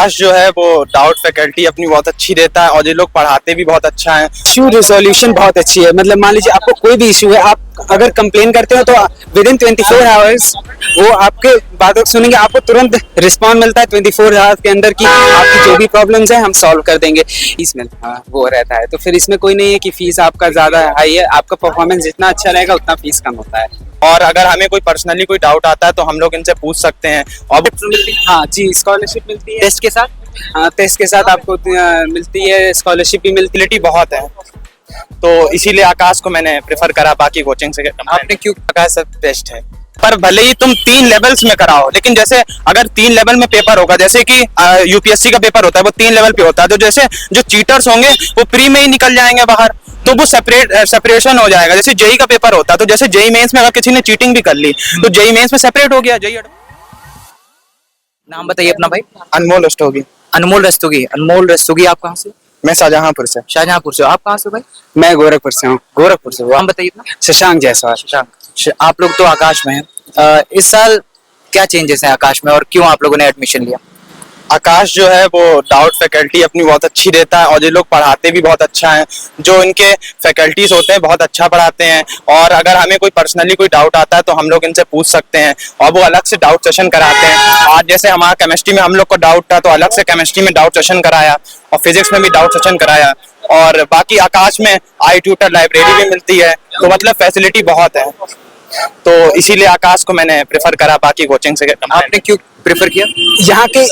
आकाश जो है वो डाउट फैकल्टी अपनी बहुत अच्छी देता है और ये लोग पढ़ाते भी बहुत अच्छा है। इशू रिजोल्यूशन बहुत अच्छी है। मतलब मान लीजिए आपको कोई भी इशू है, आप अगर कंप्लेन करते हो तो विद इन 24 आवर्स वो आपके बातों को सुनेंगे, आपको तुरंत रिस्पॉन्ड मिलता है 24 आवर्स के अंदर कि आपकी जो भी प्रॉब्लम्स है हम सॉल्व कर देंगे। इसमें वो रहता है, तो फिर इसमें कोई नहीं है कि फीस आपका ज्यादा हाई है, आपका परफॉर्मेंस जितना अच्छा रहेगा उतना फीस कम होता है। और अगर हमें कोई पर्सनली कोई डाउट आता है तो हम लोग इनसे पूछ सकते हैं। और हाँ जी, स्कॉलरशिप मिलती है टेस्ट के साथ। हाँ, टेस्ट के साथ आपको मिलती है, स्कॉलरशिप भी मिलती फैसिलिटी बहुत है, तो इसीलिए आकाश को मैंने प्रेफर करा बाकी कोचिंग से। आपने क्यों? आकाश सब बेस्ट है, पर भले ही तुम 3 लेवल्स में कराओ, लेकिन जैसे अगर 3 लेवल में पेपर होगा, जैसे कि यूपीएससी का पेपर होता है वो 3 लेवल पे होता है, तो जैसे जो चीटर्स होंगे वो प्री में ही निकल जाएंगे बाहर, तो वो सेपरेशन हो जाएगा। जैसे जेई का पेपर होता है, तो जैसे जेई मेंस में अगर किसी ने चीटिंग भी कर ली तो जेई मेंस में सेपरेट हो गया। जेई नाम बताइए अपना भाई। अनमोल रस्तोगी। अनमोल रस्तोगी। अनमोल रस्तोगी, आप कहाँ से? मैं शाहजहांपुर से। शाहजहांपुर से। आप कहाँ से भाई? मैं गोरखपुर से हूँ। गोरखपुर से। नाम बताइए अपना। शशांक जायसवाल। शशांक। आप लोग तो आकाश में हैं। इस साल क्या चेंजेस हैं आकाश में और क्यों आप लोगों ने एडमिशन लिया? आकाश जो है वो डाउट फैकल्टी अपनी बहुत अच्छी देता है और ये लोग पढ़ाते भी बहुत अच्छा है। जो इनके फैकल्टीज होते हैं बहुत अच्छा पढ़ाते हैं, और अगर हमें कोई पर्सनली कोई डाउट आता है तो हम लोग इनसे पूछ सकते हैं, और वो अलग से डाउट सेशन कराते हैं। आज जैसे हमारा केमिस्ट्री में हम लोग को डाउट था तो अलग से केमिस्ट्री में डाउट सेशन कराया, और फिजिक्स में भी डाउट सेशन कराया। और बाकी आकाश में आई ट्यूटर लाइब्रेरी भी मिलती है, तो मतलब फैसिलिटी बहुत है, तो इसीलिए आकाश को मैंने प्रेफर करा बाकी कोचिंग से। आपने क्यों प्रेफर किया? यहाँ के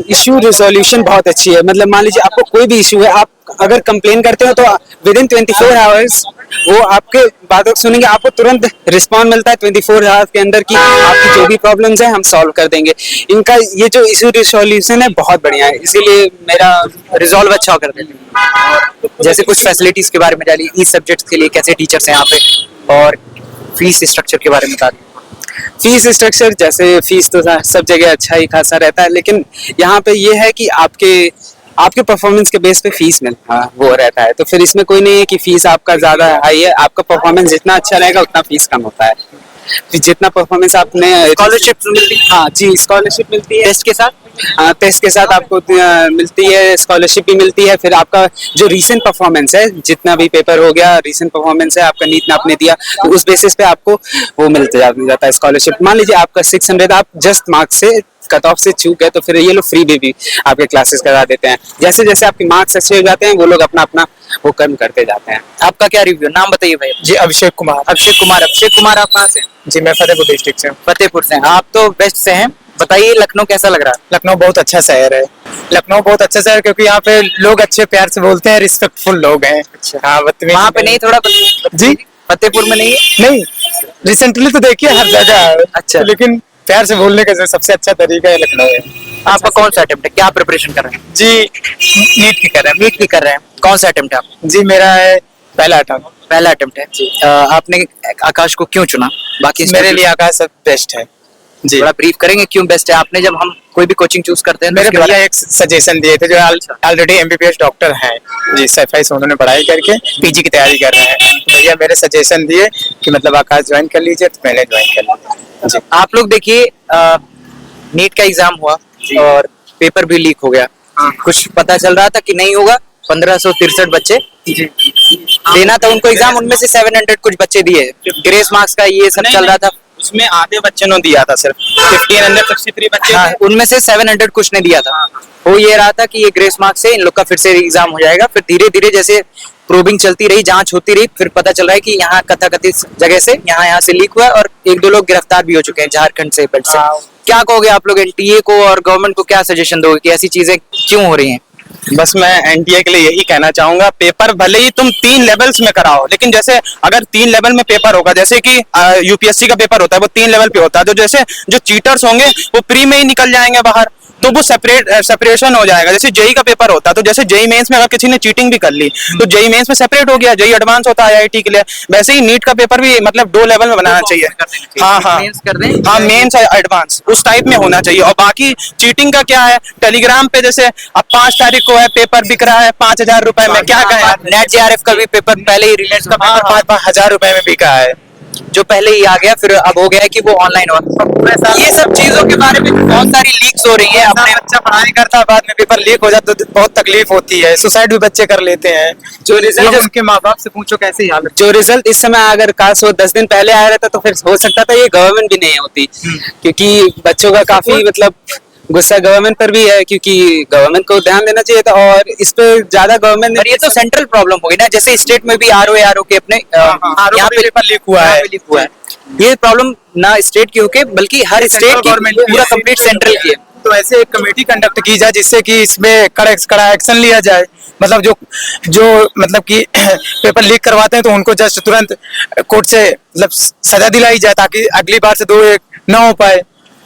इशू रिजोल्यूशन बहुत अच्छी है। मतलब मान लीजिए आपको कोई भी इशू है, आप अगर कंप्लेन करते हो तो विद इन 24 आवर्स वो आपके बातों को सुनेंगे, आपको तुरंत रिस्पॉन्ड मिलता है 24 आवर्स के अंदर कि आपकी जो भी प्रॉब्लम्स है हम सॉल्व कर देंगे। इनका ये जो इशू रिजोल्यूशन है बहुत बढ़िया है, इसीलिए मेरा रिजॉल्व अच्छा कर देते हैं। जैसे कुछ फैसिलिटीज के बारे में डालिए, ई सब्जेक्ट्स के लिए कैसे टीचर्स हैं यहाँ पे, और फीस स्ट्रक्चर के बारे में बता दीजिए। फीस स्ट्रक्चर, जैसे फीस तो सब जगह अच्छा ही खासा रहता है, लेकिन यहाँ पे ये है कि आपके परफॉर्मेंस के बेस पे फीस वो रहता है, तो फिर इसमें कोई नहीं है कि फीस आपका ज्यादा हाई है, आपका परफॉर्मेंस जितना अच्छा रहेगा उतना फीस कम होता है। फिर जितना परफॉर्मेंस आपने स्कॉलरशिप मिलती है? हाँ जी, स्कॉलरशिप मिलती है टेस्ट के साथ। हाँ, टेस्ट के साथ आपको मिलती है, स्कॉलरशिप भी मिलती है। फिर आपका जो रीसेंट परफॉर्मेंस है, जितना भी पेपर हो गया, रीसेंट परफॉर्मेंस है आपका, नीट ने आपने दिया, तो उस बेसिस पे आपको वो मिलते जाता है स्कॉलरशिप। मान लीजिए आपका 600 आप जस्ट मार्क्स से कट ऑफ से चूक गए, तो फिर ये लोग फ्री में भी आपके क्लासेस करा देते हैं। जैसे जैसे आपके मार्क्स अच्छे हो जाते हैं वो लोग अपना अपना वो कर्म करते जाते हैं। आपका क्या रिव्यू? नाम बताइए भाई। जी अभिषेक कुमार। अभिषेक कुमार। अभिषेक कुमार, आप कहाँ से? जी मैं फतेहपुर डिस्ट्रिक्ट से हूँ। फतेहपुर से। आप तो वेस्ट से हैं, बताइए लखनऊ कैसा लग रहा है? लखनऊ बहुत अच्छा शहर है। लखनऊ बहुत अच्छा शहर, क्योंकि यहाँ पे लोग अच्छे प्यार से बोलते हैं, रिस्पेक्टफुल लोग हैं। हाँ, वहाँ पे नहीं? थोड़ा जी फतेहपुर में नहीं? नहीं, रिसेंटली तो देखिए हर जगह। अच्छा, लेकिन प्यार से बोलने का सबसे अच्छा तरीका है लखनऊ है। आपका कौन सा अटेम्प्ट है? क्या प्रिपरेशन कर रहे हैं? जी नीट की कर रहे हैं। नीट की कर रहे हैं। कौन सा अटेम्प्ट है आप? जी मेरा है पहला अटेम्प्ट। पहला अटेम्प्ट है जी। आपने आकाश को क्यों चुना? बाकी मेरे लिए आकाश सब बेस्ट है जी। थोड़ा ब्रीफ करेंगे क्यों बेस्ट है? आपने जब हम कोई भी कोचिंग चूज करते हैं मेरे भैया एक सजेशन दिए थे, जो ऑलरेडी एमबीबीएस डॉक्टर हैं जी, सफाई से उन्होंने पढ़ाई करके पीजी की तैयारी कर रहे हैं, तो भैया मेरे सजेशन दिए कि मतलब आकाश ज्वाइन कर लीजिए, तो मैंने ज्वाइन कर लिया जी। आप लोग देखिए, नीट का एग्जाम हुआ और पेपर भी लीक हो गया। कुछ पता चल रहा था कि नहीं होगा, 1563 बच्चे देना था उनको एग्जाम, उनमें से 700 कुछ बच्चे दिए, ग्रेस मार्क्स का ये सब चल रहा था। उसमें आधे बच्चे ने दिया था, सिर्फ 1563 बच्चे। हाँ, उनमें से 700 कुछ ने दिया था। वो ये रहा था कि ये ग्रेस मार्क्स से इन लोग का फिर से एग्जाम हो जाएगा। फिर धीरे धीरे जैसे प्रोबिंग चलती रही, जांच होती रही, फिर पता चल रहा है कि यहाँ कथाकथित जगह से यहाँ से लीक हुआ, और 1-2 लोग गिरफ्तार भी हो चुके हैं झारखंड से, बेल्ट से। क्या कहोगे आप लोग एनटीए को और गवर्नमेंट को, क्या सजेशन दोगे कि ऐसी चीजें क्यों हो रही हैं? बस मैं एनटीए के लिए यही कहना चाहूंगा, पेपर भले ही तुम 3 लेवल्स में कराओ, लेकिन जैसे अगर 3 लेवल में पेपर होगा, जैसे कि यूपीएससी का पेपर होता है वो 3 लेवल पे होता है, तो जैसे जो चीटर्स होंगे वो प्री में ही निकल जाएंगे बाहर, तो वो सेपरेशन हो जाएगा। जैसे जेई का पेपर होता है, तो जैसे जेई मेंस में अगर किसी ने चीटिंग भी कर ली तो जेई मेंस में सेपरेट हो गया, जेई एडवांस होता है आईआईटी के लिए। वैसे ही नीट का पेपर भी मतलब 2 लेवल में बनाना चाहिए। हाँ हाँ हाँ, मेंस एडवांस उस टाइप में होना चाहिए। और बाकी चीटिंग का क्या है, टेलीग्राम पे जैसे अब 5 तारीख को है, पेपर बिक रहा है 5000 रुपए में, क्या कहें। नेट जेआरएफ का भी पेपर पहले ही रिलेट्स का पेपर 5,000 रुपए में बिका है। जो पहले ही आ गया फिर अब हो गया है कि वो ऑनलाइन हुआ। ये सब चीजों के बारे में बहुत सारी लीक्स हो रही है अपने अपने। बच्चा पढ़ाई करता है, बाद में पेपर लीक हो जाता है तो बहुत तकलीफ होती है, सुसाइड भी बच्चे कर लेते हैं। जो ये रिजल्ट जो उनके माँ बाप से पूछो कैसे ही हालत। जो रिजल्ट इस समय अगर काश वो 10 दिन पहले आया रहता तो फिर हो सकता था ये गवर्नमेंट भी नहीं होती, क्योंकि बच्चों का काफी मतलब गुस्सा गवर्नमेंट पर भी है, क्योंकि गवर्नमेंट को ध्यान देना चाहिए था और इस पे ज्यादा गवर्नमेंट पर ये तो सेंट्रल प्रॉब्लम हो गई ना, जैसे स्टेट में भी आरओ के अपने यहाँ पे पेपर लीक हुआ है। लीक हुआ है। ये प्रॉब्लम ना स्टेट की होके बल्कि हर स्टेट की गवर्नमेंट पूरा कंप्लीट सेंट्रल की है। तो ऐसे एक कमेटी कंडक्ट की जाए जिससे कि इसमें कड़ा एक्शन लिया जाए। मतलब जो मतलब कि पेपर लीक करवाते हैं तो उनको जस्ट तुरंत कोर्ट से मतलब सजा दिलाई जाए, ताकि अगली बार से दो एक ना हो पाए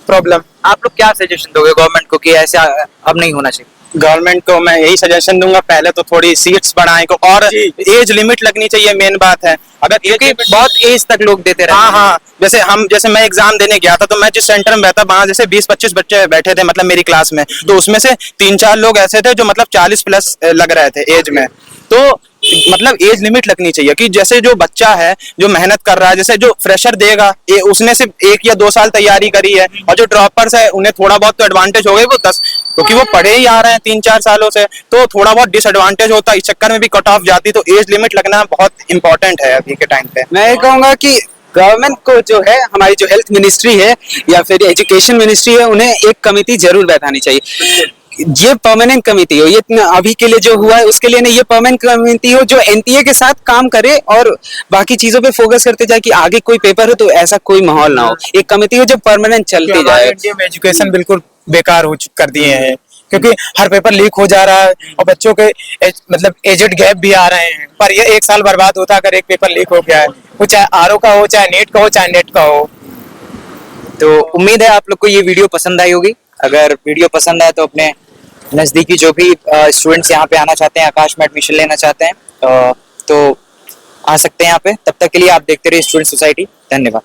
प्रॉब्लम। आप लोग क्या सजेशन दोगे गवर्नमेंट को कि ऐसा अब नहीं होना चाहिए? गवर्नमेंट को मैं यही सजेशन दूंगा, पहले तो थोड़ी सीट्स बढ़ाएं को, और एज लिमिट लगनी चाहिए, मेन बात है। अगर क्योंकि बहुत एज तक लोग देते रहे। हाँ हाँ, जैसे मैं एग्जाम देने गया था तो मैं जिस सेंटर में बैठा वहां जैसे 20-25 बच्चे बैठे थे मतलब मेरी क्लास में, तो उसमें से 3-4 लोग ऐसे थे जो मतलब 40 प्लस लग रहे थे एज में। तो मतलब एज लिमिट लगनी चाहिए कि जैसे जो बच्चा है जो मेहनत कर रहा है, जैसे जो फ्रेशर देगा उसने सिर्फ 1 या 2 साल तैयारी करी है, और जो ड्रॉपर्स है उन्हें थोड़ा बहुत तो एडवांटेज हो गई, वो 10 क्योंकि वो पढ़े ही आ रहे हैं 3-4 सालों से, तो थोड़ा बहुत डिसएडवांटेज होता है, इस चक्कर में भी कट ऑफ जाती। तो एज लिमिट लगना बहुत इंपॉर्टेंट है अभी के टाइम पे। मैं ये कहूंगा कि गवर्नमेंट को जो है, हमारी जो हेल्थ मिनिस्ट्री है या फिर एजुकेशन मिनिस्ट्री है, उन्हें एक कमेटी जरूर बैठानी चाहिए। ये परमानेंट कमेटी हो, ये अभी के लिए जो हुआ है उसके लिए नहीं, ये परमानेंट कमेटी हो जो एनटीए के साथ काम करे और बाकी चीजों पे फोकस करते जाए कि आगे कोई पेपर हो तो ऐसा कोई माहौल ना हो। एक कमेटी हो जो परमानेंट चलती जाए। इंडिया में एजुकेशन बिल्कुल बेकार कर दिए हैं, क्योंकि हर पेपर लीक हो जा रहा है और बच्चों के मतलब एजेड गैप भी आ रहे हैं। पर ये 1 साल बर्बाद होता अगर एक पेपर लीक हो गया है, वो चाहे आरओ का हो, चाहे नीट का हो, चाहे नेट का हो। तो उम्मीद है आप लोग को ये वीडियो पसंद आई होगी। अगर वीडियो पसंद आए तो अपने नजदीकी जो भी स्टूडेंट्स यहाँ पे आना चाहते हैं, आकाश में एडमिशन लेना चाहते हैं, तो आ सकते हैं यहाँ पे। तब तक के लिए आप देखते रहिए स्टूडेंट सोसाइटी। धन्यवाद।